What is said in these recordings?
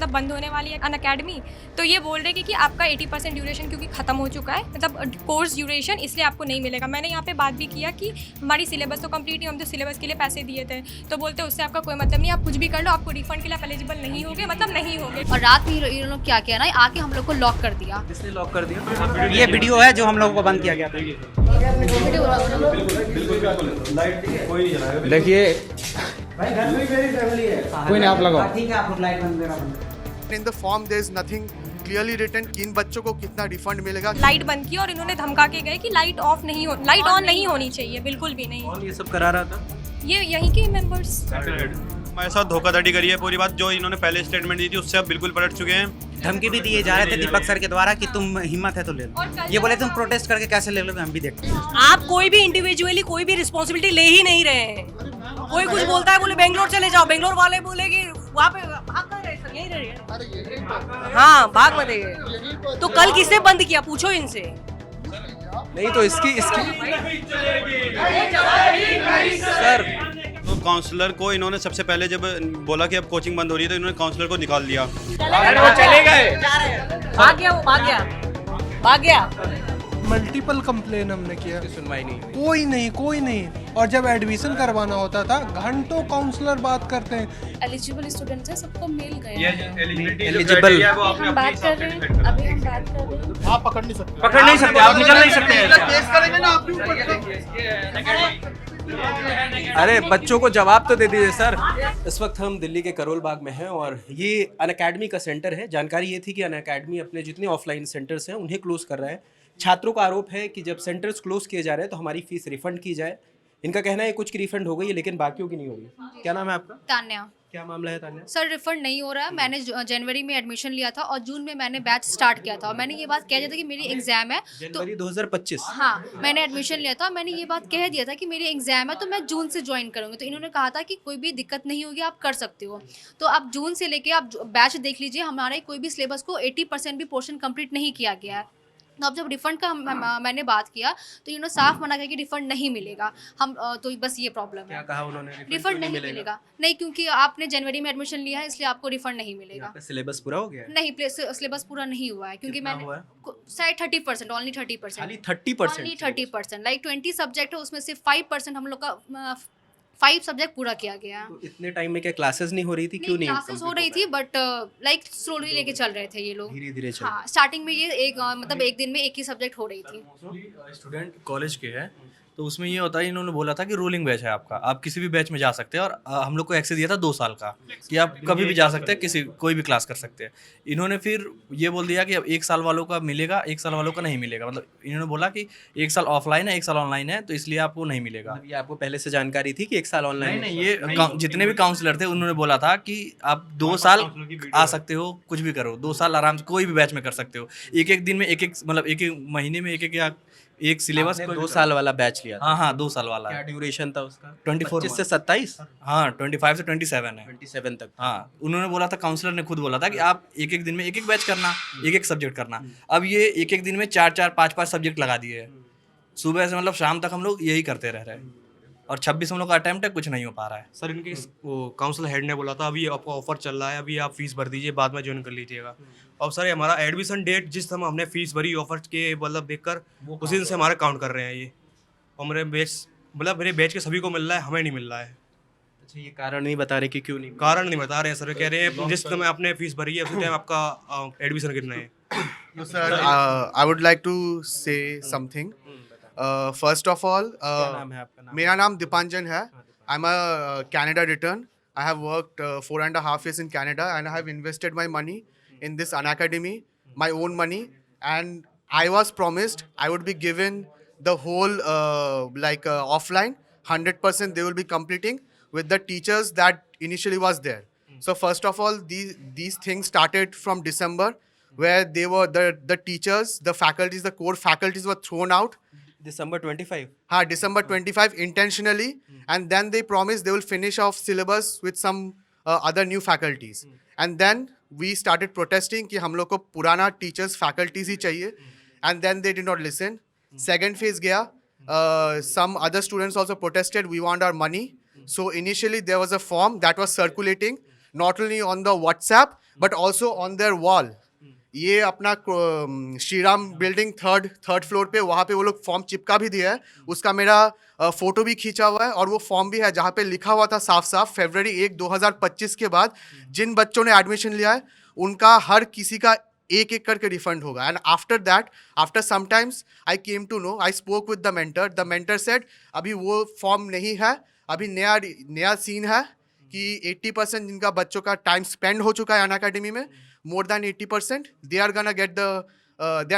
मतलब बंद होने वाली है अन अकेडमी, तो ये बोल रहे कि आपका 80% ड्यूरेशन क्योंकि ख़त्म हो चुका है, मतलब कोर्स ड्यूरेशन, इसलिए आपको नहीं मिलेगा। मैंने यहाँ पे बात भी किया कि हमारी सिलेबस तो कंप्लीट नहीं, हम तो सिलेबस के लिए पैसे दिए थे, तो बोलते उससे आपका कोई मतलब नहीं, आप कुछ भी कर लो, आपको रिफंड के लिए एलिजिबल नहीं होगे, मतलब नहीं होगे। और रात में ये लोग क्या किया ना, आके हम लोग को लॉक कर दिया। किसने लॉक कर दिया? ये वीडियो है जो हम लोगों को बंद किया गया था। देखिए कोई नहीं, आप लगाओ। ठीक है, आप लाइट बंद करा। In the form there is nothing clearly written किन बच्चों को कितना रिफंड मिलेगा। लाइट बंद की और इन्होंने धमका के गए कि लाइट ऑफ नहीं हो, लाइट ऑन नहीं होनी चाहिए, बिल्कुल भी नहीं। कौन ये सब करा रहा था? ये यहीं के मेंबर्स। हमारे साथ धोखाधड़ी करी है पूरी बात, जो इन्होंने पहले स्टेटमेंट दी थी उससे अब बिल्कुल पलट चुके हैं। धमकी भी दिए जा रहे थे दीपक सर के द्वारा कि तुम हिम्मत है तो ले लो। ये बोले तुम प्रोटेस्ट करके कैसे ले लोगे, हम भी देखते हैं। आप कोई भी इंडिविजुअली कोई भी रिस्पॉन्सिबिलिटी ले ही नहीं रहे हैं। कोई कुछ बोलता है बोले बेंगलोर चले जाओ, बेंगलोर वाले बोले कि वहाँ पे भाग कर रहे सर, यही रहे। हाँ, भाग मत गए। तो कल किसने बंद किया, पूछो इनसे। नहीं तो इसकी सर तो काउंसलर को इन्होंने सबसे पहले जब बोला कि अब कोचिंग बंद हो रही है तो इन्होंने काउंसलर को निकाल दिया। वो चले गए। भाग गया, वो भाग गया, भाग गया। मल्टीपल कंप्लेन हमने किया, सुनवाई नहीं कोई नहीं। और जब एडमिशन करवाना होता था घंटों काउंसलर बात करते हैं। एलिजिबल स्टूडेंट्स है, सबको मिल गए। एलिजिबल हम बात कर रहे हैं, अभी हम बात कर रहे हैं। आप पकड़ नहीं सकते, आप निकल नहीं सकते। केस करेंगे ना आप भी ऊपर। अरे बच्चों को जवाब तो दे दीजिए सर। इस वक्त हम दिल्ली के करोल बाग में हैं और ये अनअकैडमी का सेंटर है। जानकारी ये थी कि अनअकैडमी अपने जितने ऑफलाइन सेंटर्स हैं उन्हें क्लोज कर रहा है। छात्रों का आरोप है कि जब सेंटर्स क्लोज किए जा रहे हैं तो हमारी फीस रिफंड की जाए। इनका कहना है कुछ की रिफंड हो गई है लेकिन बाकियों की नहीं होगी। क्या नाम है आपका? तान्या। क्या मामला है तान्या? सर रिफंड नहीं हो रहा है। मैंने जनवरी में एडमिशन लिया था और जून में मैंने बैच स्टार्ट किया था और मैंने ये बात कह दिया था कि मेरी एग्जाम है तो जनवरी 2025। हाँ, मैंने एडमिशन लिया था, मैंने ये बात कह दिया था कि मेरी एग्जाम है तो मैं जून से ज्वाइन करूँगी। तो इन्होंने कहा था कि कोई भी दिक्कत नहीं होगी, आप कर सकते हो। तो आप जून से लेके आप बैच देख लीजिए, हमारे कोई भी सिलेबस को 80% भी पोर्शन कंप्लीट नहीं किया गया है। तो अब जब रिफ़ंड का मैंने बात किया तो इन्होंने साफ मना किया कि रिफ़ंड नहीं मिलेगा। हम तो बस ये प्रॉब्लम है। क्या कहा उन्होंने? रिफ़ंड नहीं मिलेगा। नहीं, क्योंकि आपने जनवरी में एडमिशन लिया है इसलिए आपको रिफ़ंड नहीं मिलेगा। आपका सिलेबस पूरा हो गया है? नहीं, सिलेबस पूरा नहीं हुआ है क्योंकि कितना मैंने हुआ है? शायद 30%, ओनली 30%। खाली 30%? ओनली 30%। लाइक 20 सब्जेक्ट है, उसमें से 5% हम लोग का 5 सब्जेक्ट पूरा किया गया है। तो इतने टाइम में क्या क्लासेस नहीं हो रही थी? क्यों नहीं? क्लासेस हो रही थी बट लाइक स्लोली लेके चल रहे थे ये लोग। धीरे धीरे चल। हाँ, स्टार्टिंग में ये एक मतलब एक दिन में एक ही सब्जेक्ट हो रही थी। स्टूडेंट कॉलेज के हैं तो उसमें ये होता है, इन्होंने बोला था कि रोलिंग बैच है आपका, आप किसी भी बैच में जा सकते हैं और हम लोग को एक्सेस दिया था 2 साल का कि आप कभी भी जा सकते हैं, कोई भी क्लास कर सकते हैं। इन्होंने फिर ये बोल दिया कि अब 1 साल वालों का मिलेगा, 1 साल वालों का नहीं मिलेगा। मतलब इन्होंने बोला कि 1 साल ऑफलाइन है, 1 साल ऑनलाइन है, तो इसलिए आपको नहीं मिलेगा। ये आपको पहले से जानकारी थी कि 1 साल ऑनलाइन? नहीं, ये जितने भी काउंसलर थे उन्होंने बोला था कि आप 2 साल आ सकते हो, कुछ भी करो, 2 साल आराम से कोई भी बैच में कर सकते हो। एक दिन में मतलब एक महीने में एक सिलेबस। 2 साल वाला बैच लिया था? हाँ, 2 साल वाला। क्या ड्यूरेशन था उसका? 24 से 27? हाँ, 25 से 27 है। 27 तक। हाँ, उन्होंने बोला था, काउंसलर ने खुद बोला था कि आप एक दिन में एक बैच करना, एक सब्जेक्ट करना। अब ये एक दिन में 4-4, 5-5 सब्जेक्ट लगा दिए हैं। सुबह से मतलब शाम तक हम लोग यही करते रह रहे हैं और 26 हम लोग का अटेम्प्ट है, कुछ नहीं हो पा रहा है। सर इनके वो काउंसिल हेड ने बोला था अभी आपको ऑफर चल रहा है, अभी आप फीस भर दीजिए, बाद में ज्वाइन कर लीजिएगा। और सर हमारा एडमिशन डेट जिस समय हमने फीस भरी ऑफर के मतलब देखकर उसी दिन से हमारा काउंट कर रहे हैं ये। और मेरे बैच के सभी को मिल रहा है, हमें नहीं मिल रहा है। अच्छा, ये कारण नहीं बता रहे कि क्यों नहीं? कारण नहीं बता रहे हैं सर, कह रहे हैं जिस समय आपने फीस भरी है उसी टाइम आपका एडमिशन गिरना है। Sir I would like to say something. First of all मेरा नाम दीपांजन है। I am a Canada return. I have worked 4.5 years in Canada and I have invested my money in this Unacademy, my own money, and I was promised I would be given the whole offline 100% they will be completing with the teachers that initially was there. So first of all, these things started from December, where they were the teachers, the faculties, the core faculties were thrown out. December 25? हाँ, December 25 intentionally, and then they promised they will finish off syllabus with some other new faculties. And then we started protesting कि हम लोग को पुराना teachers faculties ही चाहिए, and then they did not listen. Second phase गया, some other students also protested, we want our money. So initially there was a form that was circulating not only on the WhatsApp but also on their wall. ये अपना Shriram building third floor पे वहाँ पे वो लोग form चिपका भी दिया है, उसका मेरा फोटो भी खींचा हुआ है और वो फॉर्म भी है जहाँ पे लिखा हुआ था साफ साफ फरवरी 1 2025 के बाद जिन बच्चों ने एडमिशन लिया है उनका हर किसी का एक एक करके रिफंड होगा. And after that, after sometimes I came to know, I spoke with the mentor said अभी वो फॉर्म नहीं है, अभी नया सीन है कि 80% जिनका बच्चों का टाइम स्पेंड हो चुका है अन अकेडमी में, more than 80%, they are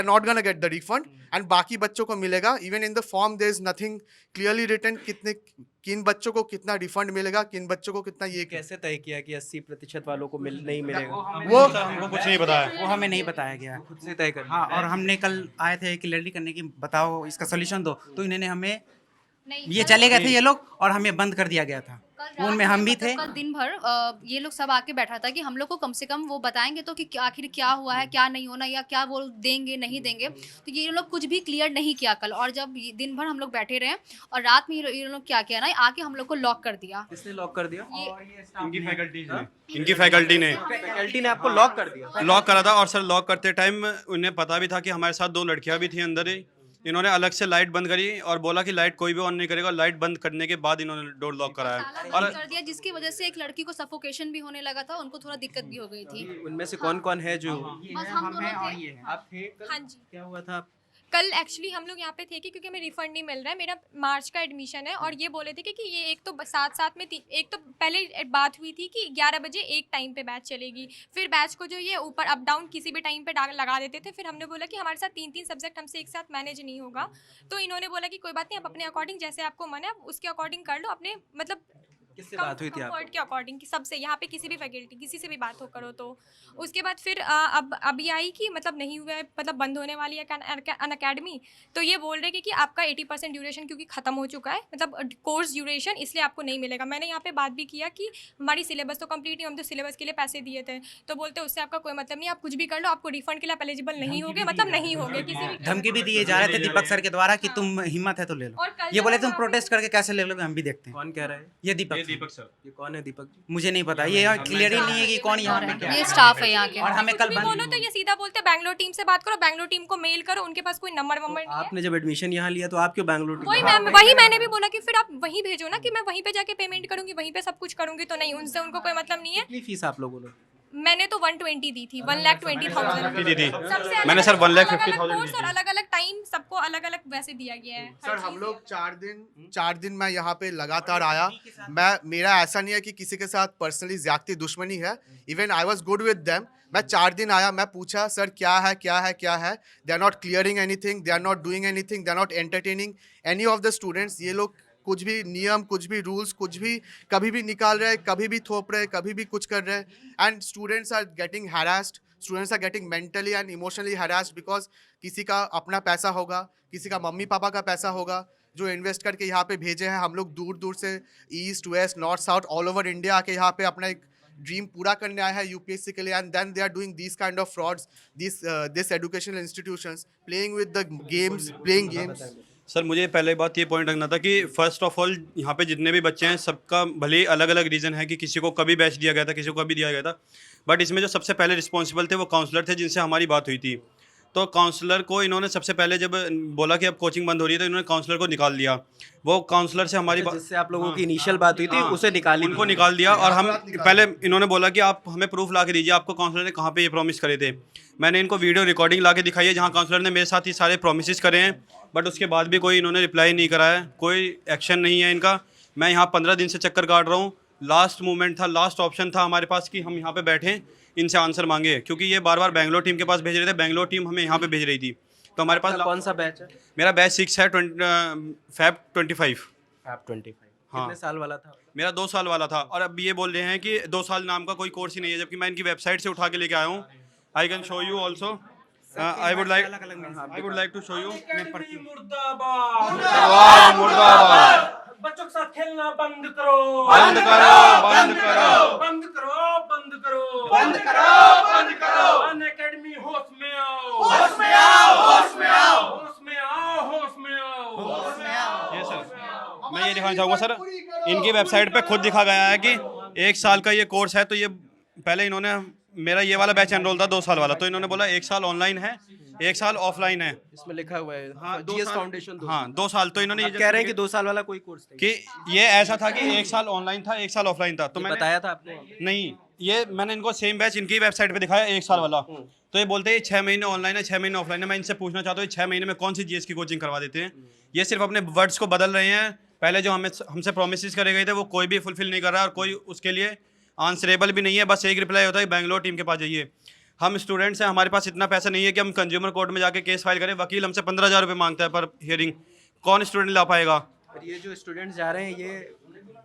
not gonna get the refund, and बाकी बच्चों को मिलेगा. Even in the form there is nothing clearly written किन बच्चों को कितना रिफंड मिलेगा, किन बच्चों को कितना. ये कैसे तय किया कि 80% वालों को नहीं मिलेगा? वो हमको कुछ नहीं बताया, वो हमें नहीं बताया गया. खुद से तय कर. हाँ, और हमने कल आए थे क्लियरली करने की, बताओ इसका सोल्यूशन दो, तो इन्होंने हमें ये चले गए थे ये लोग और हमें बंद कर दिया गया था. उनमें हम भी थे. कल दिन भर ये लोग सब आके बैठा था कि हम लोग को कम से कम वो बताएंगे तो कि आखिर क्या हुआ है, क्या नहीं होना, या क्या वो देंगे नहीं देंगे. तो ये लोग कुछ भी क्लियर नहीं किया कल. और जब दिन भर हम लोग बैठे रहे और रात में ये लोग क्या किया ना, आके हम लोग को लॉक कर दिया. किसने लॉक कर दिया? इनकी फैकल्टी ने आपको लॉक कर दिया? लॉक करा था. और सर लॉक करते टाइम उन्हें पता भी था कि हमारे साथ 2 लड़कियां भी थी अंदर ही. इन्होंने अलग से लाइट बंद करी और बोला कि लाइट कोई भी ऑन नहीं करेगा. लाइट बंद करने के बाद इन्होंने डोर लॉक कराया और कर दिया, जिसकी वजह से एक लड़की को सफोकेशन भी होने लगा था, उनको थोड़ा दिक्कत भी हो गई थी. उनमें से कौन है जो बस हम दोनों थे. आप थे? हाँ जी. क्या हुआ था? कल एक्चुअली हम लोग यहाँ पे थे कि क्योंकि हमें रिफंड नहीं मिल रहा है, मेरा मार्च का एडमिशन है, और ये बोले थे कि ये एक तो साथ में एक तो पहले बात हुई थी कि 11 बजे एक टाइम पे बैच चलेगी, फिर बैच को जो ये ऊपर अप डाउन किसी भी टाइम पे लगा देते थे. फिर हमने बोला कि हमारे साथ 3 सब्जेक्ट हमसे एक साथ मैनेज नहीं होगा, तो इन्होंने बोला कि कोई बात नहीं, आप अपने अकॉर्डिंग जैसे आपको मन है आप उसके अकॉर्डिंग कर लो, अपने मतलब किससे बात हुई थी कंफर्ट के अकॉर्डिंग कि सबसे यहाँ पे किसी भी फैकल्टी किसी से भी बात हो करो. तो उसके बाद फिर अभी आई कि मतलब नहीं हुआ है, मतलब बंद होने वाली है अन अकेडमी. तो ये बोल रहे कि आपका 80% ड्यूरेशन क्योंकि ख़त्म हो चुका है, मतलब कोर्स ड्यूरेशन, इसलिए आपको नहीं मिलेगा. मैंने यहाँ पे बात भी किया कि हमारी सिलेबस तो कंप्लीट नहीं, हम तो सिलेबस के लिए पैसे दिए थे. तो बोलते उससे आपका कोई मतलब नहीं, आप कुछ भी कर लो, आपको रिफंड के लिए आप एलिजिबल नहीं होगे, मतलब नहीं होगे. किसी भी धमकी भी दिए जा रहे थे दीपक सर के द्वारा कि तुम हिम्मत है तो ले लो. ये बोले तुम प्रोटेस्ट करके कैसे ले लोगे, हम भी देखते हैं. कौन कह रहा है? ये दीपक सर. ये कौन है दीपक जी? मुझे नहीं पता, ये क्लियर ही नहीं है कि कौन यहाँ पे क्या है. ये स्टाफ है यहाँ के. और हमें कल बोलो तो ये सीधा बोलते बैंगलोर टीम से बात करो, बैंगलोर टीम को मेल करो, उनके पास कोई नंबर नहीं है. आपने जब एडमिशन यहाँ लिया तो आप क्यों बैंगलोर? वही मैंने भी बोला कि फिर आप वहीं भेजो ना, कि मैं वहीं पे जाके पेमेंट करूंगी, वहीं पे सब कुछ करूंगी. तो नहीं, उनसे उनको कोई मतलब नहीं है. कितनी फीस आप लोगों ने? मैंने तो 120 दी थी, 1,20,000 दी थी. सबसे मैंने सर 1,50,000 कोर्स और अलग अलग टाइम सबको अलग अलग वैसे दिया गया है. सर हम लोग 4 दिन मैं यहाँ पे लगातार आया. मेरा ऐसा नहीं है कि किसी के साथ पर्सनली ज्यादती दुश्मनी है. Even I was good with them. मैं 4 दिन आया, मैं पूछा सर क्या है. They are not clearing anything, they are not doing anything, they are not entertaining any of the students. ये लोग कुछ भी नियम, कुछ भी रूल्स, कुछ भी कभी भी निकाल रहे, कभी भी थोप रहे, कभी भी कुछ कर रहे. And students are getting harassed, students are getting mentally and emotionally harassed because किसी का अपना पैसा होगा, किसी का मम्मी पापा का पैसा होगा जो इन्वेस्ट करके यहाँ पे भेजे हैं. हम लोग दूर दूर से east west north south all over India आके यहाँ पे अपना एक ड्रीम पूरा करने आया है यूपीएससी के लिए. And then they are doing this kind of frauds, this educational institutions playing with the games, playing games. Sir मुझे पहले बात ये पॉइंट रखना था कि फर्स्ट ऑफ ऑल यहाँ पे जितने भी बच्चे हैं सबका भले ही अलग अलग रीज़न है कि किसी को कभी बैच दिया गया था, किसी को कभी दिया गया था. बट इसमें जो सबसे पहले रिस्पॉन्सिबल थे वो काउंसलर थे जिनसे हमारी बात हुई थी. तो काउंसलर को इन्होंने सबसे पहले जब बोला कि अब कोचिंग बंद हो रही है तो इन्होंने काउंसलर को निकाल दिया. वो काउंसलर से हमारी जिससे आप लोगों की इनिशियल बात हुई थी उसे उनको निकाल दिया. और हम पहले इन्होंने बोला कि आप हमें प्रूफ ला के दीजिए, आपको काउंसलर ने कहाँ पे ये प्रॉमिस करे थे. मैंने इनको वीडियो रिकॉर्डिंग ला के दिखाई है जहाँ काउंसलर ने मेरे साथ ही सारे प्रॉमिसेस करे हैं. बट उसके बाद भी कोई इन्होंने रिप्लाई नहीं करा है, कोई एक्शन नहीं है इनका. मैं यहाँ 15 दिन से चक्कर काट रहा हूँ. लास्ट मोमेंट था, लास्ट ऑप्शन था हमारे पास कि हम यहाँ पे बैठें, इनसे आंसर मांगे, क्योंकि ये बार बार बैंगलोर टीम के पास भेज रहे थे, बैंगलोर टीम हमें यहाँ पे भेज रही थी. तो हमारे पास कौन सा बैच है? मेरा बैच 6 है, Feb 25. हाँ. कितने साल वाला था? मेरा 2 साल वाला था. और अब ये बोल रहे हैं कि 2 साल नाम का कोई कोर्स ही नहीं है, जबकि मैं इनकी वेबसाइट से उठा के लेके आया हूँ. I can show you also. I would like to show you. मुर्दाबाद. बच्चों के साथ खेलना बंद करो. बंद करो, बंद करो, बंद करो, बंद करो, बंद करो, बंद करो. अन अकेडमी होश में आओ, होश में आओ, होश में आओ, होश में आओ, होश में आओ, होश में आओ. ये सर मैं ये दिखाना चाहूँगा सर, इनकी वेबसाइट पे खुद दिखा गया है कि 1 साल का ये कोर्स है. तो ये पहले इन्होंने मेरा ये वाला बैच एनरोल था 2 साल वाला, तो इन्होंने बोला 1 साल ऑनलाइन है 1 साल ऑफलाइन है। इसमें लिखा हुआ है हाँ, 2 जीएस साल। फाउंडेशन 2 साल। तो इन्होंने ये कह रहे हैं कि 2 साल वाला कोई कोर्स नहीं कि ये ऐसा था कि 1 साल ऑनलाइन था 1 साल ऑफलाइन था। तो मैंने बताया था आपने? नहीं, ये मैंने इनको सेम बैच इनकी वेबसाइट पे दिखाया 1 साल वाला, तो ये बोलते हैं 6 महीने ऑनलाइन है 6 महीने ऑफलाइन है। मैं इनसे पूछना चाहता हूँ 6 महीने में कौन सी जीएस की कोचिंग करवा देते हैं? ये सिर्फ अपने वर्ड्स को बदल रहे हैं। पहले जो हमसे प्रोमिस करे गए थे वो कोई भी फुलफिल नहीं कर रहा है और कोई उसके लिए आंसरेबल भी नहीं है। बस एक रिप्लाई होता है बेंगलोर टीम के पास जाइए। हम स्टूडेंट्स हैं, हमारे पास इतना पैसा नहीं है कि हम कंज्यूमर कोर्ट में जाके केस फाइल करें। वकील हमसे 15,000 रुपये मांगता है पर हियरिंग, कौन स्टूडेंट ला पाएगा? और ये जो स्टूडेंट्स जा रहे हैं ये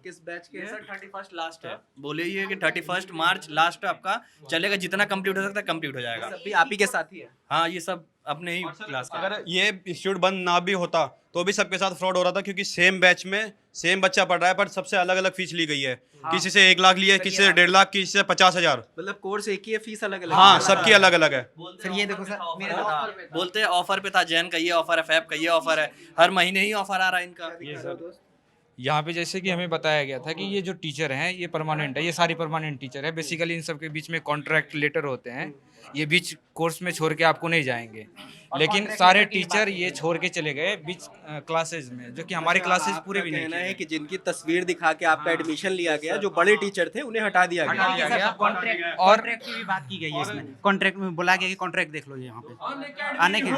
किस बैच के हैं? सर 31 लास्ट है, बोले ये कि 31 मार्च लास्ट आपका चलेगा, जितना कंप्लीट हो सकता है कंप्लीट हो जाएगा। अभी आप ही के साथ ही है? हाँ, ये सब अपने ही क्लास का। अगर ये इंस्टीट्यूट बंद ना भी होता तो भी सबके साथ फ्रॉड हो रहा था, क्योंकि सेम बैच में सेम बच्चा पढ़ रहा है पर सबसे अलग अलग फीस ली गई है। किसी से 1 लाख लिया है, किसी से 1.5 लाख, किसी से 50,000। मतलब कोर्स एक ही है, फीस अलग अलग? हाँ, सबकी अलग अलग है। सर ये देखो सर, बोलते हैं ऑफर पे था, जैन का ये ऑफर है, फैब का ये ऑफर है, हर महीने ही ऑफर आ रहा है इनका। यहाँ पे जैसे कि हमें बताया गया था कि ये जो टीचर हैं ये परमानेंट है, ये सारी परमानेंट टीचर है। बेसिकली इन सब के बीच में कॉन्ट्रैक्ट लेटर होते हैं, ये बीच कोर्स में छोड़ के आपको नहीं जाएंगे। लेकिन सारे टीचर ये छोड़ के चले गए बीच क्लासेज में, जो कि हमारी क्लासेज पूरे भी नहीं कहना है कि जिनकी तस्वीर दिखा के आपका एडमिशन लिया गया, जो बड़े टीचर थे उन्हें हटा दिया गया। और कॉन्ट्रैक्ट की भी बात की गई है इसमें। कॉन्ट्रैक्ट में बोला गया कि कॉन्ट्रैक्ट देख लो ये यहाँ पे आने के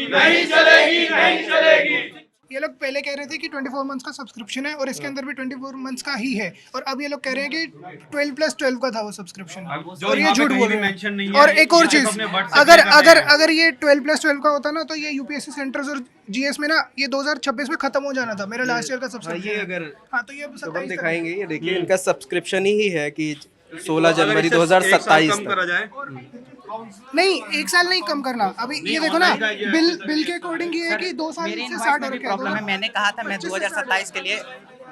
नहीं चलेगी। ये लोग पहले कह रहे थे कि 24 मंथ्स का सब्सक्रिप्शन है और इसके अंदर भी 24 मंथ्स का ही है, और अब ये लोग कह रहे हैं कि 12+12 का था वो सब्सक्रिप्शन, और ये झूठ बोल रहे हैं। और एक और चीज, अगर ये 12+12 का होता ना तो ये यूपीएससी सेंटर्स और जीएस में ना ये 2026 में खत्म हो जाना था। मेरा लास्ट ईयर का सब्सक्रिप्शन। ये अगर हाँ, तो ये 27 दिखाएंगे, ये देखिए इनका सब्सक्रिप्शन ही है कि 16 जनवरी 2027 तक। नहीं, 1 साल नहीं कम करना। अभी ये देखो ना, बिल के अकॉर्डिंग ये है कि 2 साल से 60 प्रॉब्लम है। मैंने कहा था मैं 2027 के लिए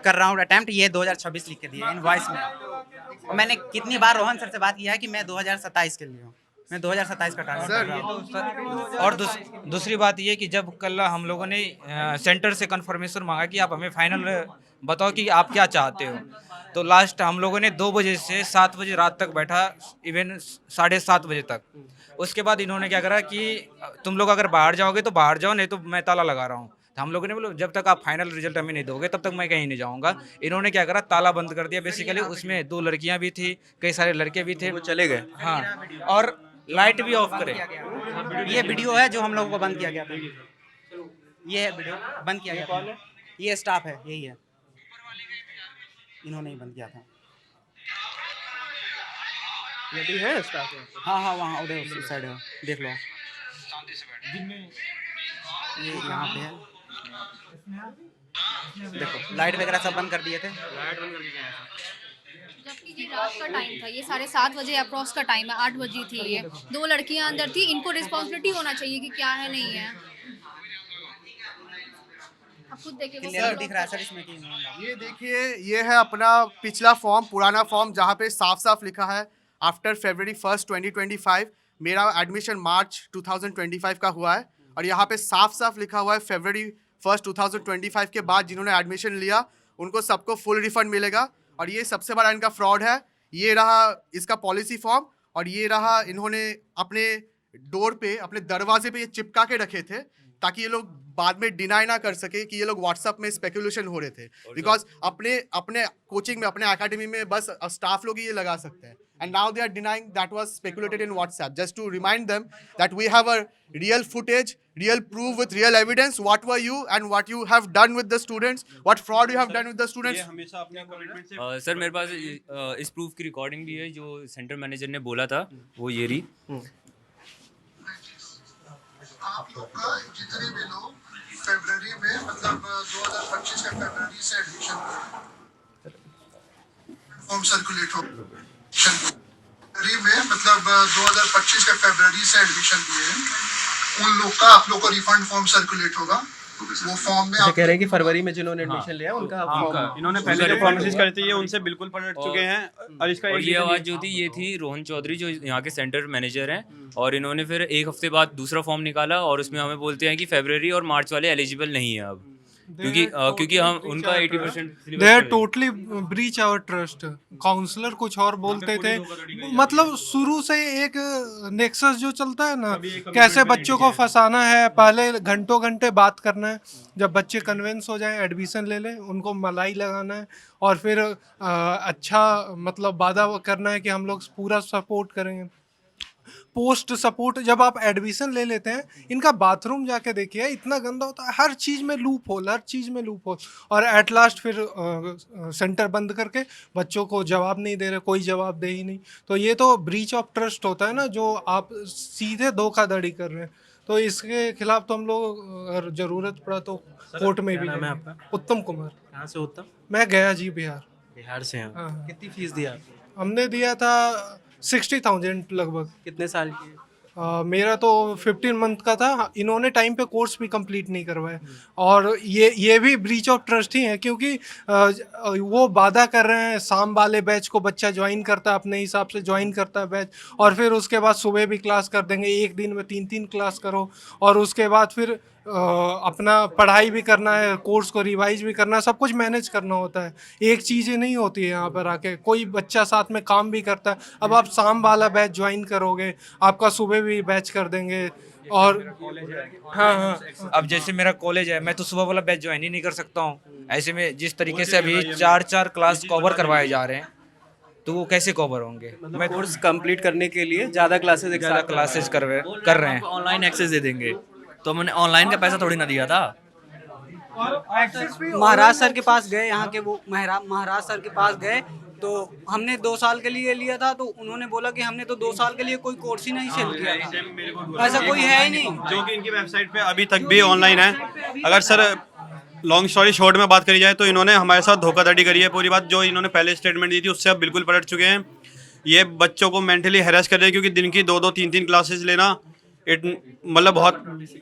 कर रहा हूँ अटेम्प्ट, ये 2026 लिख के दिया इनवॉइस में। और मैंने कितनी बार रोहन सर से बात किया है कि मैं 2027 के लिए हूँ, मैं 2027 का टारगेट कर रहा हूँ। और दूसरी बात ये कि जब कल हम लोगों ने सेंटर से कंफर्मेशन मांगा कि आप हमें फाइनल बताओ कि आप क्या चाहते हो, तो लास्ट हम लोगों ने 2 बजे से 7 बजे रात तक बैठा, इवन 7:30 बजे तक। उसके बाद इन्होंने क्या करा कि तुम लोग अगर बाहर जाओगे तो बाहर जाओ, नहीं तो मैं ताला लगा रहा हूँ। तो हम लोगों ने बोला जब तक आप फाइनल रिजल्ट हमें नहीं दोगे तब तक मैं कहीं नहीं जाऊँगा। इन्होंने क्या करा, ताला बंद कर दिया बेसिकली। उसमें 2 लड़कियाँ भी थी, कई सारे लड़के भी थे, वो चले गए। हाँ, और लाइट भी ऑफ करे। ये वीडियो है जो हम लोगों को बंद किया गया था, ये वीडियो बंद किया गया था। ये स्टाफ है, यही है, इन्होंने ही बंद किया था। ये भी है स्टाफ? हाँ, वहाँ उधर उस साइड है, देख लो। ये यहाँ पे है, देखो लाइट वगैरह सब बंद कर दिए थे। जबकि ये रात का टाइम था, ये 7:30 बजे अप्रॉक्स का टाइम है, 8 बजी थी। ये 2 लड़कियां अंदर थी, इनको रिस्पॉन्सिबिलिटी होना चाहिए कि क्या है नहीं है। आप खुद देखिए, क्लियर दिख रहा है सर इसमें कि ये देखिए, ये है अपना पिछला फॉर्म, पुराना फॉर्म, जहाँ पे साफ साफ लिखा है आफ्टर February 1st 2025। मेरा एडमिशन मार्च 2025 का हुआ है, और यहाँ पे साफ साफ लिखा हुआ है February 1st 2025 के बाद जिन्होंने एडमिशन लिया उनको सबको फुल रिफंड मिलेगा। और ये सबसे बड़ा इनका फ्रॉड है। ये रहा इसका पॉलिसी फॉर्म, और ये रहा इन्होंने अपने डोर पे, अपने दरवाजे पे ये चिपका के रखे थे ताकि ये लोग बाद में डिनाई ना कर सके कि ये लोग व्हाट्सएप में स्पेकुलेशन हो रहे थे। बिकॉज अपने कोचिंग में, अपने एकेडमी में बस स्टाफ लोग ही ये लगा सकते हैं। And now they are denying that was speculated in WhatsApp. Just to remind them that we have a real footage, real proof with real evidence. What were you and what you have done with the students? What fraud you have done with the students? Sir मेरे पास इस proof की recording भी है जो centre manager ने बोला था, वो ये रही। आप लोग का जितने भी लोग फरवरी में, मतलब 2025 के फरवरी से एडमिशन फॉर्म सर्कुलेट हो, फरवरी में मतलब 2025 के फरवरी से एडमिशन लिए हैं, उन लोग का आप लोग को रिफंड फॉर्म सर्कुलेट होगा। वो फॉर्म में आप कह रहे हैं कि फरवरी में जिन्होंने एडमिशन लिया उनका इन्होंने पहले जो प्रॉमिसेस करे थे ये उनसे बिल्कुल पलट चुके हैं। और इसका ये आवाज़ जो थी ये थी रोहन चौधरी जो यहाँ के सेंटर मैनेजर हैं, और इन्होंने फिर 1 हफ्ते बाद दूसरा फॉर्म निकाला और उसमें हमें बोलते हैं कि फरवरी और मार्च वाले एलिजिबल नहीं है अब। क्योंकि हम उनका 80% they are totally breach our trust. Counsellor कुछ और बोलते थे, मतलब शुरू से एक नेक्सस जो चलता है ना, कैसे बच्चों को फंसाना है, पहले घंटों घंटे बात करना है, जब बच्चे कन्विंस हो जाएं एडमिशन ले लें, उनको मलाई लगाना है और फिर अच्छा मतलब वादा करना है कि हम लोग पूरा सपोर्ट करेंगे। पोस्ट सपोर्ट जब आप एडमिशन ले लेते हैं, इनका बाथरूम जाके देखिए इतना गंदा होता है, हर चीज़ में लूप होल, हर चीज़ में लूप होल, और एट लास्ट फिर सेंटर बंद करके बच्चों को जवाब नहीं दे रहे, कोई जवाब दे ही नहीं। तो ये तो ब्रीच ऑफ ट्रस्ट होता है ना, जो आप सीधे धोखाधड़ी कर रहे हैं। तो इसके खिलाफ तो हम लोग अगर ज़रूरत पड़ा तो कोर्ट में भी। नाम है आपका? उत्तम कुमार। कहाँ से उत्तम? मैं गया जी, बिहार। बिहार से हैं। हाँ। कितनी फीस दी आपने? हमने दिया था 60,000 लगभग। कितने साल की? मेरा तो 15 मंथ का था। इन्होंने टाइम पे कोर्स भी कंप्लीट नहीं करवाया, और ये भी ब्रीच ऑफ ट्रस्ट ही है, क्योंकि वो वादा कर रहे हैं शाम वाले बैच को बच्चा ज्वाइन करता है, अपने हिसाब से ज्वाइन करता है बैच, और फिर उसके बाद सुबह भी क्लास कर देंगे, एक दिन में 3-3 क्लास करो, और उसके बाद फिर अपना पढ़ाई भी करना है, कोर्स को रिवाइज भी करना है, सब कुछ मैनेज करना होता है। एक चीज़ ही नहीं होती है यहाँ पर आके, कोई बच्चा साथ में काम भी करता है। अब आप शाम वाला बैच ज्वाइन करोगे, आपका सुबह भी बैच कर देंगे, और हाँ। अब जैसे मेरा कॉलेज है, मैं तो सुबह वाला बैच ज्वाइन ही नहीं कर सकता हूँ। ऐसे में जिस तरीके से अभी 4-4 क्लास कवर करवाए जा रहे हैं, तो वो कैसे कवर होंगे? मैं कोर्स कंप्लीट करने के लिए ज़्यादा क्लासेस कर रहे हैं। ऑनलाइन एक्सेस दे देंगे, तो मैंने ऑनलाइन का पैसा थोड़ी ना दिया था। महाराज सर के पास गए, यहाँ के वो महाराज सर के पास गए, तो हमने 2 साल के लिए लिया था, तो उन्होंने बोला कि हमने तो 2 साल के लिए कोई कोर्स ही नहीं सेल किया था, ऐसा कोई है ही नहीं। जो कि इनकी वेबसाइट पे अभी तक भी ऑनलाइन है। अगर सर लॉन्ग स्टोरी शॉर्ट में बात करी जाए, तो इन्होंने हमारे साथ धोखाधड़ी करी है। पूरी बात जो इन्होंने पहले स्टेटमेंट दी थी, उससे अब बिल्कुल पलट चुके हैं। ये बच्चों को मेंटली हैरेस कर रहे हैं, क्योंकि दिन की 2-2, 3-3 क्लासेस लेना मतलब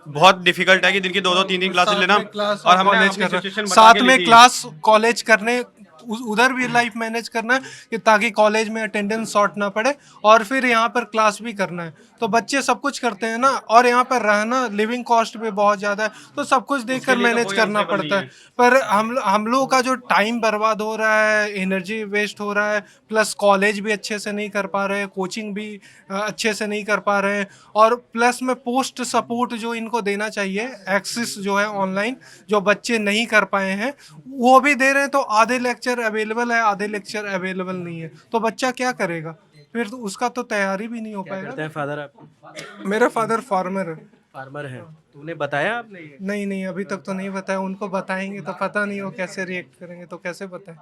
बहुत डिफिकल्ट है कि दिन की 2-2, 3-3 क्लासेस लेना, और हमने साथ में क्लास कॉलेज करने, उधर भी लाइफ मैनेज करना है कि ताकि कॉलेज में अटेंडेंस शॉर्ट ना पड़े, और फिर यहाँ पर क्लास भी करना है। तो बच्चे सब कुछ करते हैं ना, और यहाँ पर रहना, लिविंग कॉस्ट भी बहुत ज़्यादा है, तो सब कुछ देखकर मैनेज करना पड़ता है। पर हम लोगों का जो टाइम बर्बाद हो रहा है, एनर्जी वेस्ट हो रहा है, प्लस कॉलेज भी अच्छे से नहीं कर पा रहे हैं, कोचिंग भी अच्छे से नहीं कर पा रहे हैं, और प्लस में पोस्ट सपोर्ट जो इनको देना चाहिए, एक्सेस जो है ऑनलाइन, जो बच्चे नहीं कर पाए हैं वो भी दे रहे हैं। तो आधे लेक्चर अवेलेबल है, आधे लेक्चर अवेलेबल नहीं है, तो बच्चा क्या करेगा फिर? तो उसका तो तैयारी भी नहीं हो पाएगा। करते हैं फादर आपके? मेरा फादर फार्मर है। फार्मर है। तूने बताया आपने ये? नहीं, अभी तक तो नहीं बताया। उनको बताएंगे तो पता नहीं वो कैसे रिएक्ट करेंगे, तो कैसे बताएं।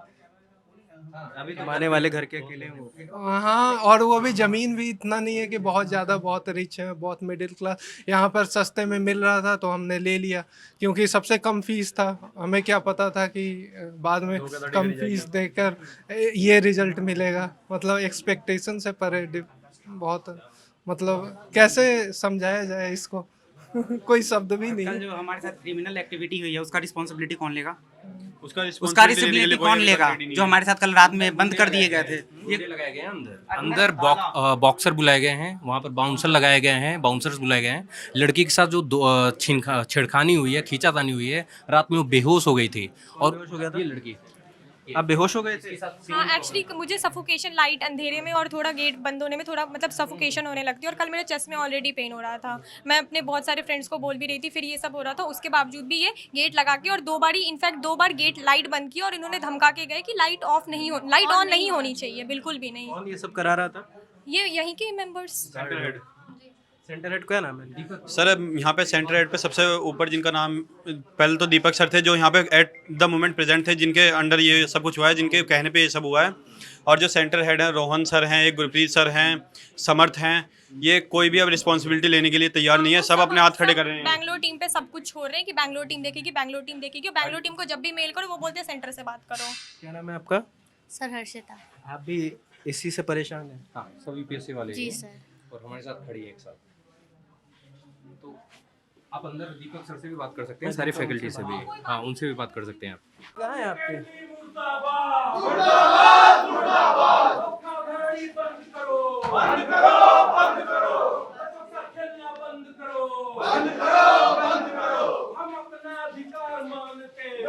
अभी कमाने वाले घर के अकेले हो। हाँ, और वो भी ज़मीन भी इतना नहीं है कि बहुत ज़्यादा, बहुत रिच है, बहुत मिडिल क्लास। यहाँ पर सस्ते में मिल रहा था तो हमने ले लिया, क्योंकि सबसे कम फीस था। हमें क्या पता था कि बाद में कम फीस देकर ये रिजल्ट मिलेगा। मतलब एक्सपेक्टेशन से परे बहुत, मतलब कैसे समझाया जाए इसको कोई शब्द भी नहीं। जो हमारे साथ क्रिमिनल एक्टिविटी हुई है, उसका रिस्पॉन्सिबिलिटी कौन लेगा? उसका रिस्पॉन्सिबिलिटी कौन लेगा? जो हमारे साथ कल रात में बंद कर दिए गए थे, ये लगाए गए हैं अंदर बॉक्सर बुलाए गए हैं, वहाँ पर बाउंसर लगाए गए हैं, बाउंसर्स बुलाए गए हैं। लड़की के साथ जो छेड़खानी हुई है, खींचातानी हुई है, रात में वो बेहोश हो गई थी। और ये लड़की आप बेहोश हो गए थे? हाँ, एक्चुअली मुझे सफोकेशन, लाइट अंधेरे में और थोड़ा गेट बंद होने में थोड़ा मतलब सफोकेशन होने लगती है, और कल मेरे चेस्ट में ऑलरेडी पेन हो रहा था। मैं अपने बहुत सारे फ्रेंड्स को बोल भी रही थी, फिर ये सब हो रहा था, उसके बावजूद भी ये गेट लगा के, और 2 बार गेट लाइट बंद की, और इन्होंने धमका के गए कि लाइट ऑन नहीं होनी चाहिए, बिल्कुल भी नहीं। कौन ये सब करा रहा था? ये यहीं के मेंबर्स। सेंटर हेड क्या नाम है? सर यहाँ पे सेंटर हेड पे सबसे ऊपर जिनका नाम पहले तो दीपक सर थे, जो यहाँ पे एट द मोमेंट प्रेजेंट थे, जिनके अंडर ये सब कुछ हुआ है, जिनके कहने पे ये सब हुआ है। और जो सेंटर हेड हैं, रोहन सर हैं, एक गुरप्रीत सर हैं, समर्थ हैं, ये कोई भी अब रिस्पॉन्सिबिलिटी लेने के लिए तैयार नहीं है। सब अपने हाथ खड़े कर रहे हैं। बैंगलोर टीम पे सब कुछ छोड़ रहे हैं कि बैंगलोर टीम देखेगी। बैंगलोर टीम को जब भी मेल करो वो बोलते हैं सेंटर से बात करो। क्या नाम है आपका? सर हर्षिता। आप भी इसी से परेशान हैं? हाँ, सभी पीएससी वाले जी सर। और हमारे साथ खड़ी है एक साथ। तो आप अंदर दीपक सर से भी बात कर सकते हैं, सारी फैकल्टी से भी। हाँ, उनसे भी बात कर सकते हैं आप। कहाँ है आपके? हम अपना अधिकार मानते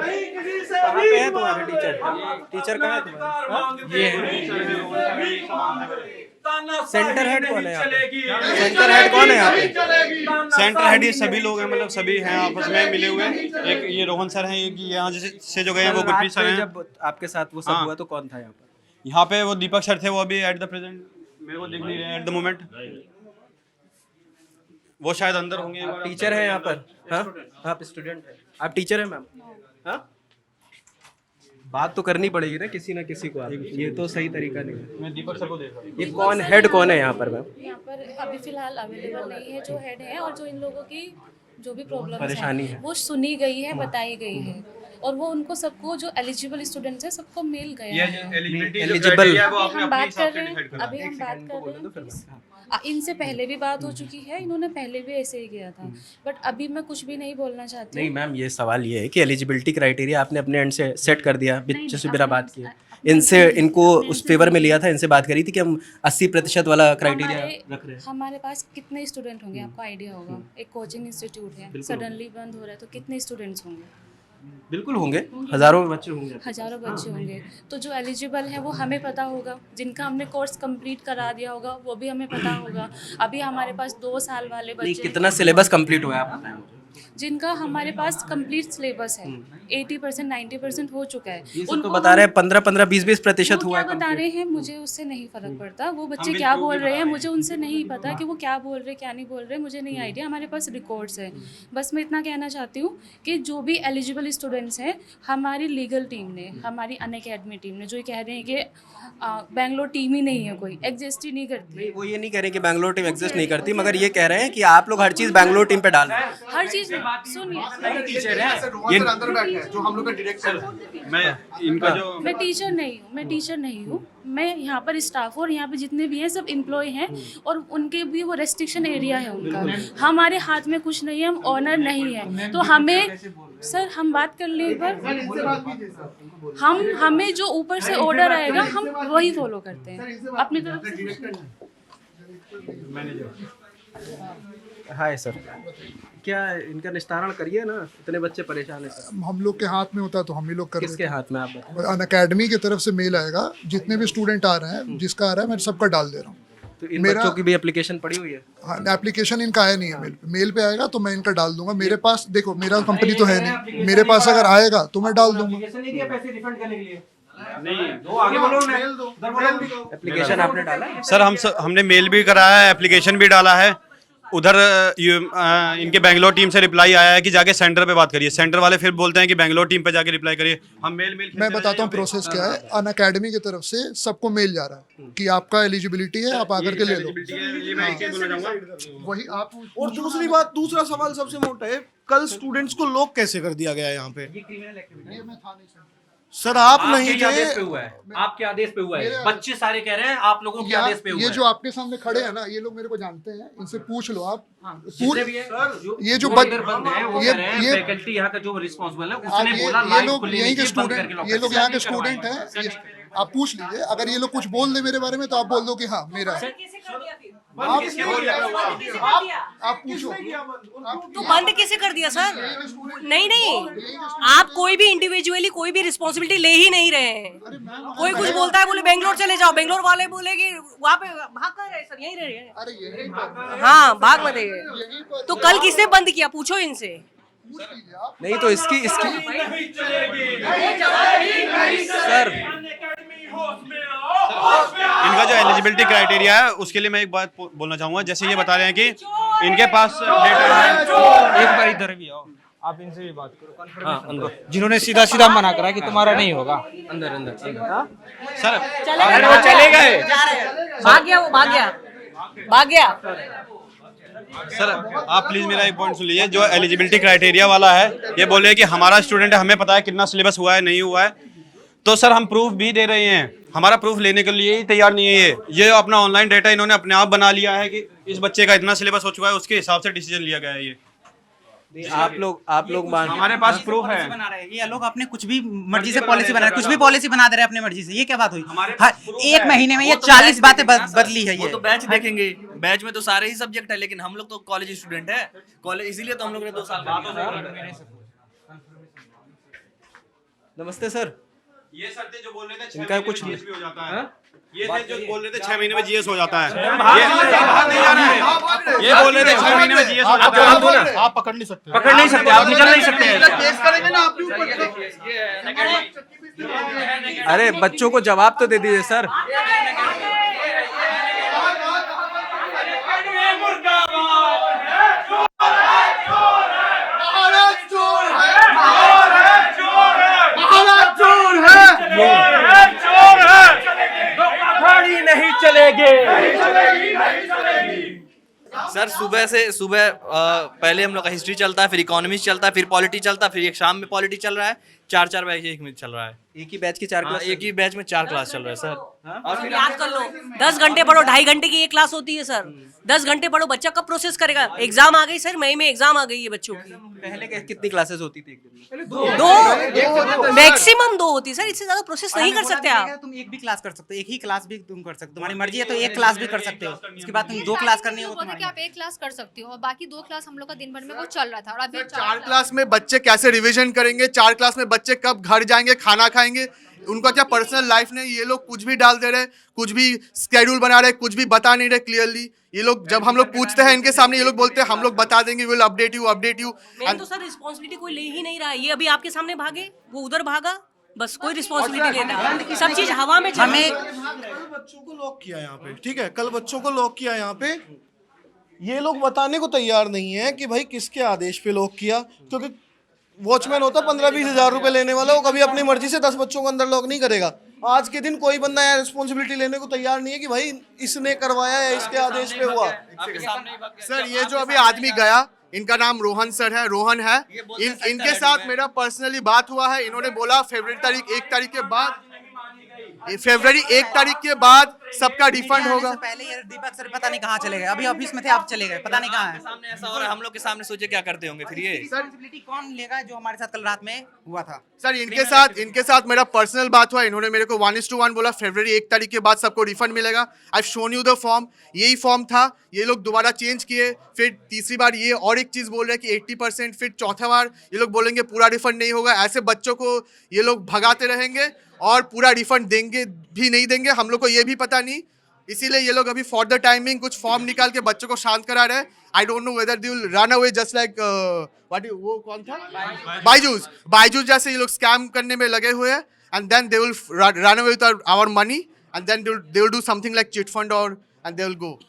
टीचर कहाँ है तुम्हारा? सेंटर हेड कौन है यहाँ पे? सेंटर हेड कौन है यहाँ पे? सेंटर हेड ये सभी लोग हैं, मतलब सभी हैं आपस में मिले हुए। एक ये रोहन सर हैं, एक यहाँ से जो गए हैं वो गुरप्रीत सर हैं। जब आपके साथ वो सब हुआ तो कौन था यहाँ पर? यहाँ पे वो दीपक सर थे, वो अभी एट द प्रेजेंट मेरे को दिख नहीं रहे एट द मोमेंट, वो शायद अंदर होंगे। आप टीचर हैं यहाँ पर? हाँ, आप स्टूडेंट हैं, आप टीचर हैं मैम? हाँ, बात तो करनी पड़ेगी ना किसी ना किसी को। आप ये तो सही तरीका नहीं है। मैं दीपक सर को देख रहा हूँ। ये कौन हेड कौन है यहाँ पर मैम? यहाँ पर अभी फिलहाल अवेलेबल नहीं है जो हेड है, और जो इन लोगों की जो भी प्रॉब्लम परेशानी है वो सुनी गई है, बताई गई है, और वो उनको सबको जो एलिजिबल स्टूडेंट्स है सबको मिल गया है। एलिजिबल हम बात कर रहे हैं, अभी हम बात कर रहे हैं, इनसे पहले भी बात हो चुकी है, इन्होंने पहले भी ऐसे ही किया था, बट अभी मैं कुछ भी नहीं बोलना चाहती। नहीं मैम, ये सवाल ये है कि एलिजिबिलिटी क्राइटेरिया आपने अपने एंड से सेट कर दिया, जैसे मेरा बात किया इनसे, इनको उस फेवर में लिया था, इनसे बात करी थी कि हम 80% वाला क्राइटेरिया रख रहे हैं। हमारे पास कितने स्टूडेंट होंगे आपको आइडिया होगा? एक कोचिंग इंस्टीट्यूट है, सडनली बंद हो रहा है, तो कितने स्टूडेंट्स होंगे? बिल्कुल होंगे, हजारों बच्चे होंगे। हजारों बच्चे होंगे, तो जो एलिजिबल है वो हमें पता होगा, जिनका हमने कोर्स कंप्लीट करा दिया होगा वो भी हमें पता होगा। अभी हमारे पास 2 साल वाले नहीं, बच्चे, कितना सिलेबस कंप्लीट हुआ है आप बताएं मुझे? जिनका हमारे पास कंप्लीट सिलेबस है 80% 90% हो चुका है। ये सब तो बता रहे हैं 15-15 20-20% हुआ है। क्या बता रहे हैं मुझे उससे नहीं फर्क पड़ता, वो बच्चे क्या बोल रहे हैं मुझे उनसे नहीं पता कि वो क्या बोल रहे क्या नहीं बोल रहे, मुझे नहीं आइडिया। हमारे पास रिकॉर्ड्स है। बस मैं इतना कहना चाहती हूँ कि जो भी एलिजिबल स्टूडेंट्स हैं, हमारी लीगल टीम ने, हमारी अनअकैडमी टीम ने, जो कह रहे हैं कि बेंगलोर टीम ही नहीं है, कोई एग्जिस्ट ही नहीं करती। वो ये नहीं कह रहे कि बैंगलोर टीम एग्जिस्ट नहीं करती, मगर ये कह रहे हैं कि आप लोग हर चीज़ बैंगलोर टीम पे डाल रहे हैं। हर चीज़ सुनिए, ये अंदर बैठे हैं जो हम लोग का डायरेक्टर है। मैं इनका जो मैं टीचर नहीं हूँ, मैं यहाँ पर स्टाफ हूँ, और यहाँ पे जितने भी हैं सब एम्प्लॉय हैं, और उनके भी वो रेस्ट्रिक्शन एरिया है उनका। हमारे हाथ में कुछ नहीं है, हम ऑनर नहीं है, तो हमें सर हम बात कर लें एक बार, हमें जो ऊपर से ऑर्डर आएगा हम वही फॉलो करते हैं अपनी तरफ से। हाय सर, क्या इनका निस्तारण करिए ना, इतने बच्चे परेशान हैं सर। हम लोग के हाथ में होता है तो हम ही लोग कर किसके हाथ में आप बताएं? अनअकैडमी की तरफ से मेल आएगा, जितने भी स्टूडेंट आ रहे हैं, जिसका आ रहा है मैं सबका डाल दे रहा हूँ। तो इन बच्चों की भी एप्लीकेशन पड़ी हुई है? हाँ, एप्लीकेशन इनका आया नहीं है, मेल पे आएगा तो मैं इनका डाल दूंगा। मेरे पास देखो, मेरा कंपनी तो है नहीं, मेरे पास अगर आएगा तो मैं डाल दूंगा। एप्लीकेशन आपने डाला है? सर हमने मेल भी कराया है, एप्लीकेशन भी डाला है। उधर इनके बेंगलोर टीम से रिप्लाई आया है कि जाके सेंटर पे बात करिए। सेंटर वाले फिर बोलते हैं कि बेंगलोर टीम पे जाके रिप्लाई करिए। हम मेल मैं बताता हूँ प्रोसेस क्या है। अनअकैडमी की तरफ से सबको मेल जा रहा है कि आपका एलिजिबिलिटी है, आप आकर के ले लो। वही आप। और दूसरी बात, दूसरा सवाल सबसे मोटा है, कल स्टूडेंट्स को लॉक कैसे कर दिया गया है यहाँ पे? सर आप नहीं थे, आदेश पे हुआ है, आपके आदेश पे हुआ है। बच्चे सारे कह रहे हैं आप लोगों के आदेश पे हुआ है। ये जो आपके सामने खड़े हैं ना, ये लोग मेरे को जानते हैं, इनसे पूछ लो आप। ये जो बंद है वो कह रहे हैं फैकल्टी यहाँ का जो रिस्पांसिबल है उसने बोला ये लोग यहीं के स्टूडेंट, ये लोग यहाँ के स्टूडेंट हैं। आप पूछ लीजिए, अगर ये लोग कुछ बोल दे मेरे बारे में तो आप बोल दो कि हाँ मेरा है। आप पूछो तो बंद कैसे कर दिया सर? नहीं, आप कोई भी इंडिविजुअली कोई भी रिस्पॉन्सिबिलिटी ले ही नहीं रहे हैं। कोई कुछ बोलता है बोले बेंगलोर चले जाओ, बेंगलोर वाले बोले कि वहाँ पे भाग कर रहे सर, यहीं रह रहे हैं। हाँ, भाग मत गए। तो कल किसने बंद किया, पूछो इनसे। नहीं तो इसकी सर इनका जो एलिजिबिलिटी क्राइटेरिया है उसके लिए मैं एक बात बोलना चाहूँगा। जैसे ये बता रहे हैं कि इनके पास डेटा है। एक बार इधर भी आओ, आप इनसे भी बात करो। हाँ, अंदर जिन्होंने सीधा सीधा मना करा कि तुम्हारा नहीं होगा। अंदर सर वो चले गए, भाग गया। सर आप प्लीज मेरा एक पॉइंट सुन लीजिए। जो एलिजिबिलिटी क्राइटेरिया वाला है, ये बोल रहे हैं कि हमारा स्टूडेंट है, हमें पता है कितना सिलेबस हुआ है नहीं हुआ है। तो सर हम प्रूफ भी दे रहे हैं, हमारा प्रूफ लेने के लिए ही तैयार नहीं है। ये अपना ऑनलाइन डेटा इन्होंने अपने आप बना लिया है कि इस बच्चे का इतना सिलेबस हो चुका है, उसके हिसाब से डिसीजन लिया गया है। ये आप लोग मान, हमारे पास प्रूफ है। ये लोग अपने कुछ भी मर्जी से पॉलिसी बना रहे हैं, कुछ भी पॉलिसी बना दे रहे हैं अपने मर्जी से। ये क्या बात हुई? एक महीने में ये 40 बातें बदली है। ये तो बैच देखेंगे, बैच में तो सारे ही सब्जेक्ट है, लेकिन हम लोग तो कॉलेज स्टूडेंट है, कॉलेज इसीलिए तो हम लोग ने 2 साल। नमस्ते सर, ये सर थे जो बोल रहे थे 6 इनका महीने कुछ में नहीं। GS भी हो जाता हाँ? है। ये थे जो बोल रहे थे 6 महीने में GS हो जाता है। भाग नहीं जाना है। ये बोल रहे थे 6 महीने में GS हो जाता है। आप पकड़ नहीं सकते, पकड़ नहीं सकते, आप निकल नहीं सकते हैं। केस करेंगे ना आपके ऊपर। अरे बच्चों को जवाब तो दे दीजिए सर। नहीं चलेगी। सर सुबह पहले हम लोग का हिस्ट्री चलता है, फिर इकोनॉमिक्स चलता है, फिर पॉलिटी चलता है, फिर एक शाम में पॉलिटी चल रहा है। 4 बैच एक में चल रहा है। एक ही बैच की 4 क्लास, एक ही बैच में 4 क्लास चल रहा है सर। और फिर याद कर लो 10 घंटे पढ़ो, 2.5 घंटे की एक क्लास होती है सर। 10 घंटे पढ़ो, बच्चा कब प्रोसेस करेगा? एग्जाम आ गई सर, मई में एग्जाम आ गई है बच्चों की। पहले कितनी क्लासेस होती थी एक दिन में? 2 मैक्सिमम 2 होती है सर, इससे ज्यादा प्रोसेस नहीं कर सकते आप। तुम एक भी क्लास कर सकते हो, एक ही क्लास भी तुम कर सकते हो, तुम्हारी मर्जी है तो एक क्लास भी कर सकते हो। उसके बाद तुम 2 क्लास करनी हो कि आप एक क्लास कर सकते हो और बाकी 2 क्लास हम लोग का दिन भर में वो चल रहा था। और अभी 4 क्लास में बच्चे कैसे रिवीजन करेंगे? 4 क्लास में बच्चे कब घर जाएंगे, खाना खाएंगे? उनका क्या पर्सनल लाइफ नहीं? ये लोग कुछ भी डाल दे रहे, कुछ भी स्केड्यूल बना रहे, कुछ भी बता नहीं रहे क्लियरली। ये लोग जब हम लोग पूछते हैं इनके सामने, ये लोग बोलते हैं हम लोग बता देंगे, विल अपडेट यू। मैं तो सर रिस्पॉन्सिबिलिटी कोई ले ही नहीं रहा है। ये अभी आपके सामने भागे, वो उधर भागा, बस कोई रिस्पॉन्सिबिलिटी लेना, सब चीज हवा में चल रही है। कल बच्चों को लॉक किया यहाँ पे, ठीक है, कल बच्चों को लॉक किया यहाँ पे। ये लोग बताने को तैयार नहीं है कि भाई किसके आदेश पे लॉक किया, क्योंकि वॉचमैन होता 15-20 हज़ार रुपए लेने वाला, वो कभी अपनी मर्जी से 10 बच्चों को अंदर लॉक नहीं करेगा। आज के दिन कोई बंदा यार रिस्पॉन्सिबिलिटी लेने को तैयार नहीं है कि भाई इसने करवाया या इसके आदेश पे हुआ। सर ये जो अभी आदमी गया, इनका नाम रोहन सर है, रोहन है। इनके साथ मेरा पर्सनली बात हुआ है। इन्होंने बोला फरवरी 1 तारीख के बाद, फरवरी 1 तारीख के बाद सबका रिफंड होगा। पहले ये दीपक सर पता नहीं कहाँ चले गए, अभी ऑफिस में थे, आप चले गए, पता नहीं कहाँ है। सामने ऐसा हो रहा है, हम लोग के सामने सोचे क्या करते होंगे फिर ये। रिस्पॉन्सिबिलिटी कौन लेगा जो हमारे साथ कल रात में हुआ था? सर इनके साथ मेरा पर्सनल बात हुआ। इन्होंने मेरे को 1:1 बोला फरवरी 1 तारीख के बाद सबको रिफंड मिलेगा। आई शोन यू द फॉर्म, यही फॉर्म था। ये लोग दोबारा चेंज किए, फिर तीसरी बार ये और एक चीज़ बोल रहे हैं कि 80%, फिर चौथा बार ये लोग बोलेंगे पूरा रिफंड नहीं होगा। ऐसे बच्चों को ये लोग भगाते रहेंगे और पूरा रिफंड देंगे भी नहीं देंगे, हम लोग को ये भी पता नहीं। इसीलिए ये लोग अभी फॉर द टाइमिंग कुछ फॉर्म निकाल के बच्चों को शांत करा रहे हैं। I don't know whether they will run away just like वो कौन था, बायजूस जैसे ये लोग स्कैम करने में लगे हुए हैं। And then they will run away with our money and then they will do something like chit fund और एंड दे विल गो।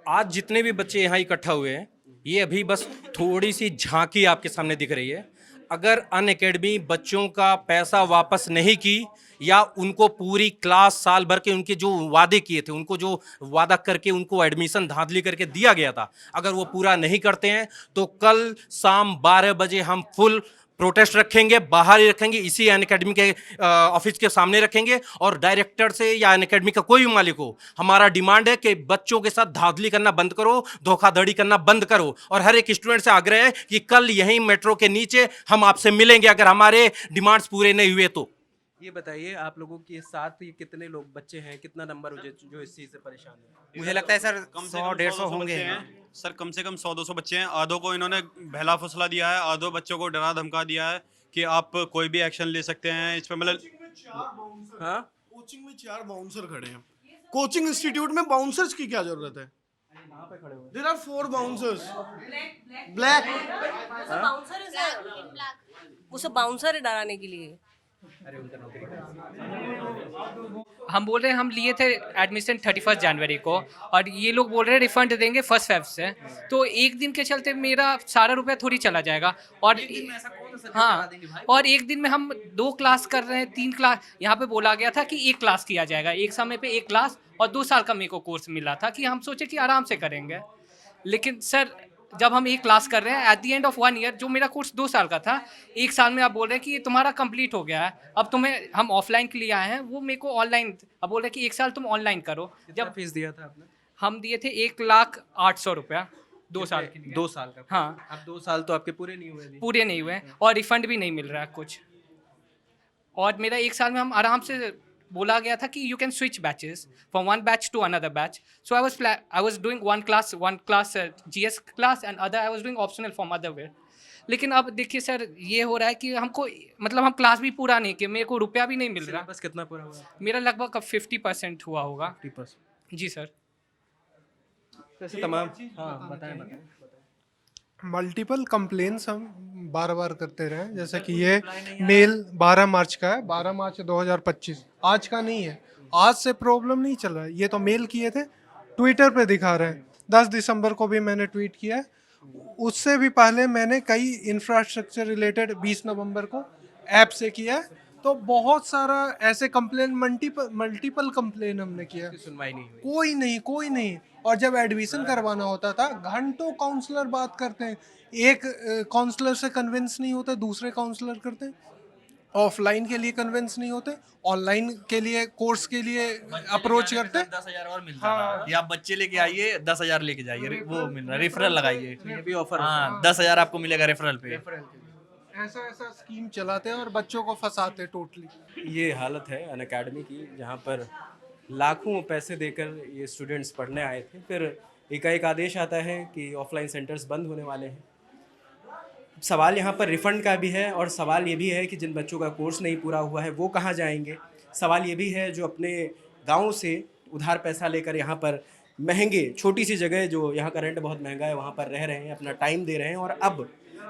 आज जितने भी बच्चे यहाँ इकट्ठा हुए हैं, ये अभी बस थोड़ी सी झांकी आपके सामने दिख रही है। अगर अनअकैडमी बच्चों का पैसा वापस नहीं की या उनको पूरी क्लास साल भर के उनके जो वादे किए थे, उनको जो वादा करके उनको एडमिशन धांधली करके दिया गया था, अगर वो पूरा नहीं करते हैं तो कल शाम 12 बजे हम फुल प्रोटेस्ट रखेंगे, बाहर ही रखेंगे, इसी अनअकैडमी के ऑफिस के सामने रखेंगे। और डायरेक्टर से या अनअकैडमी का कोई भी मालिक हो, हमारा डिमांड है कि बच्चों के साथ धांधली करना बंद करो, धोखाधड़ी करना बंद करो। और हर एक स्टूडेंट से आग्रह है कि कल यहीं मेट्रो के नीचे हम आपसे मिलेंगे अगर हमारे डिमांड्स पूरे नहीं हुए तो। ये बताइए आप लोगों के साथ ही कितने लोग बच्चे हैं, कितना नंबर जो इस चीज़ से परेशान है? मुझे लगता है सर कम से 100-150 होंगे सर, कम से कम 100-200 बच्चे हैं। आधों को इन्होंने बहला फुसला दिया है, आधों बच्चों को डरा धमका दिया है कि आप कोई भी एक्शन ले सकते हैं इस पे। मतलब कोचिंग में 4 बाउंसर खड़े हैं। कोचिंग इंस्टीट्यूट में बाउंसर्स की क्या जरूरत है? There are 4 bouncers. Black. वो सब बाउंसर है डराने के लिए। हम बोल रहे हैं हम लिए थे एडमिशन 31 जनवरी को और ये लोग बोल रहे हैं रिफंड देंगे 1 फेब से। तो एक दिन के चलते मेरा सारा रुपया थोड़ी चला जाएगा। और हाँ, और एक दिन में हम 2 क्लास कर रहे हैं, 3 क्लास। यहाँ पे बोला गया था कि 1 क्लास किया जाएगा, एक समय पे 1 क्लास, और 2 साल का मेरे को कोर्स मिला था कि हम सोचे कि आराम से करेंगे। लेकिन सर जब हम 1 क्लास कर रहे हैं at the end of 1 year, जो मेरा कोर्स 2 साल का था, 1 साल में आप बोल रहे हैं कि ये तुम्हारा कंप्लीट हो गया है, अब तुम्हें हम ऑफलाइन के लिए आए हैं, वो मेरे को ऑनलाइन। अब बोल रहे हैं कि 1 साल तुम ऑनलाइन करो। जब फीस दिया था आपने? हम दिए थे 1,08,000 रुपया 2 साल के लिए। 2 साल का? हाँ। अब 2 साल तो आपके पूरे नहीं हुए? पूरे नहीं हुए और रिफंड भी नहीं मिल रहा है कुछ। और मेरा 1 साल में हम आराम से बोला गया था कि you can switch batches from one batch to another batch. So I was doing one class GS class and other I was doing optional from other way. लेकिन अब देखिए सर ये हो रहा है कि हमको मतलब हम क्लास भी पूरा नहीं किए, मेरे को रुपया भी नहीं मिल रहा। बस कितना पूरा हुआ? मेरा लगभग 50% हुआ होगा। 50%? जी सर। वैसे तमाम, हाँ बताएं। मल्टीपल कंप्लेंट्स हम बार बार करते रहे, जैसे कि ये मेल 12 मार्च का है, 12 मार्च 2025, आज का नहीं है। आज से प्रॉब्लम नहीं चल रहा है, ये तो मेल किए थे, ट्विटर पे दिखा रहे हैं। 10 दिसंबर को भी मैंने ट्वीट किया है, उससे भी पहले मैंने कई इंफ्रास्ट्रक्चर रिलेटेड 20 नवंबर को ऐप से किया है। तो बहुत सारा ऐसे कंप्लेन, मल्टीपल कंप्लेन हमने किया, सुनवाई नहीं हुई। कोई नहीं। और जब एडमिशन करवाना होता था, घंटों काउंसलर बात करते हैं, एक काउंसलर से कन्विंस नहीं होते, दूसरे काउंसलर करते हैं, ऑफलाइन के लिए कन्विंस नहीं होते, ऑनलाइन के लिए कोर्स के लिए अप्रोच करते हैं। 10,000 और मिलता है, या आप बच्चे लेके आइए 10,000 लेके जाइए, वो मिल रहा है, रेफरल लगाइए, ये भी ऑफर। हाँ 10,000 आपको मिलेगा रेफरल पे। ऐसा स्कीम चलाते हैं और बच्चों को फंसाते हैं टोटली। ये हालत है अनअकैडमी की, जहाँ पर लाखों पैसे देकर ये स्टूडेंट्स पढ़ने आए थे, फिर एकाएक आदेश आता है कि ऑफलाइन सेंटर्स बंद होने वाले हैं। सवाल यहाँ पर रिफ़ंड का भी है, और सवाल ये भी है कि जिन बच्चों का कोर्स नहीं पूरा हुआ है वो कहाँ जाएंगे। सवाल ये भी है जो अपने गाँव से उधार पैसा लेकर यहाँ पर महंगे, छोटी सी जगह जो यहाँ का रेंट बहुत महंगा है, वहाँ पर रह रहे हैं, अपना टाइम दे रहे हैं, और अब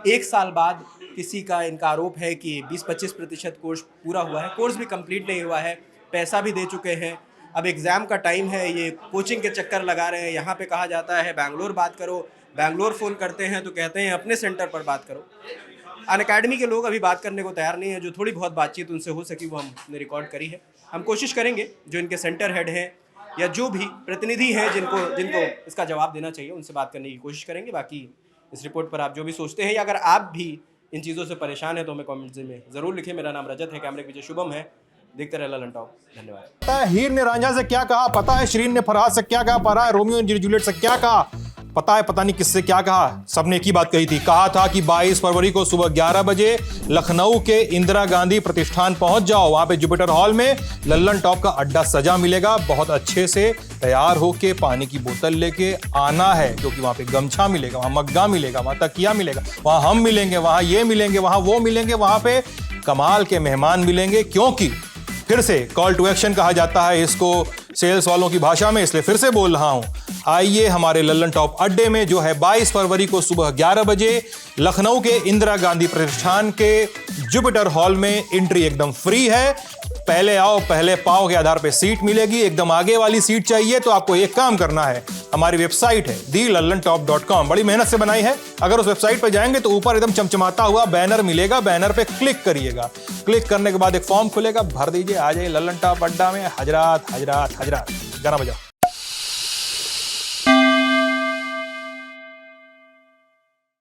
1 साल बाद किसी का इनका आरोप है कि 20-25% कोर्स पूरा हुआ है, कोर्स भी कंप्लीट नहीं हुआ है, पैसा भी दे चुके हैं, अब एग्ज़ाम का टाइम है, ये कोचिंग के चक्कर लगा रहे हैं। यहाँ पे कहा जाता है बैंगलोर बात करो, बैंगलोर फ़ोन करते हैं तो कहते हैं अपने सेंटर पर बात करो। अनअकैडमी के लोग अभी बात करने को तैयार नहीं है। जो थोड़ी बहुत बातचीत उनसे हो सकी वो हमने रिकॉर्ड करी है। हम कोशिश करेंगे जो इनके सेंटर हेड हैं या जो भी प्रतिनिधि हैं जिनको इसका जवाब देना चाहिए, उनसे बात करने की कोशिश करेंगे। बाकी इस रिपोर्ट पर आप जो भी सोचते हैं, या अगर आप भी इन चीज़ों से परेशान हैं तो हमें कमेंट्स में ज़रूर लिखें। मेरा नाम रजत है, कैमरे के पीछे शुभम है। देखते रहे ललन टॉप। धन्यवाद। पता है हीर ने रांझा से क्या कहा, पता है शिरीन ने फरहाद से क्या कहा, पता है रोमियो ने जूलियट से क्या कहा, पता है पता नहीं किससे क्या कहा। सबने एक ही बात कही थी, कहा था कि 22 फरवरी को सुबह 11 बजे लखनऊ के इंदिरा गांधी प्रतिष्ठान पहुंच जाओ। वहां पे जुपिटर हॉल में लल्लन टॉप का अड्डा सजा मिलेगा। बहुत अच्छे से तैयार होके पानी की बोतल लेके आना है, क्योंकि वहां पे गमछा मिलेगा, वहां मग्गा मिलेगा, वहां तकिया मिलेगा, वहां हम मिलेंगे, वहां ये मिलेंगे, वहां वो मिलेंगे, वहां पे कमाल के मेहमान मिलेंगे। क्योंकि फिर से कॉल टू एक्शन कहा जाता है इसको सेल्स वालों की भाषा में, इसलिए फिर से बोल रहा हूं। आइए हमारे लल्लन टॉप अड्डे में, जो है 22 फरवरी को सुबह 11 बजे लखनऊ के इंदिरा गांधी प्रतिष्ठान के जुपिटर हॉल में। एंट्री एकदम फ्री है। पहले आओ पहले पाओ के आधार पे सीट मिलेगी। एकदम आगे वाली सीट चाहिए तो आपको एक काम करना है, हमारी वेबसाइट है thelallanTop.com, बड़ी मेहनत से बनाई है। अगर उस वेबसाइट पर जाएंगे तो ऊपर एकदम चमचमाता हुआ बैनर मिलेगा, बैनर पे क्लिक करिएगा। क्लिक करने के बाद एक फॉर्म खुलेगा, भर दीजिए, आ जाइए लल्लन टॉप अड्डा में। हजरात हजरात हजरात, गाना बजाओ।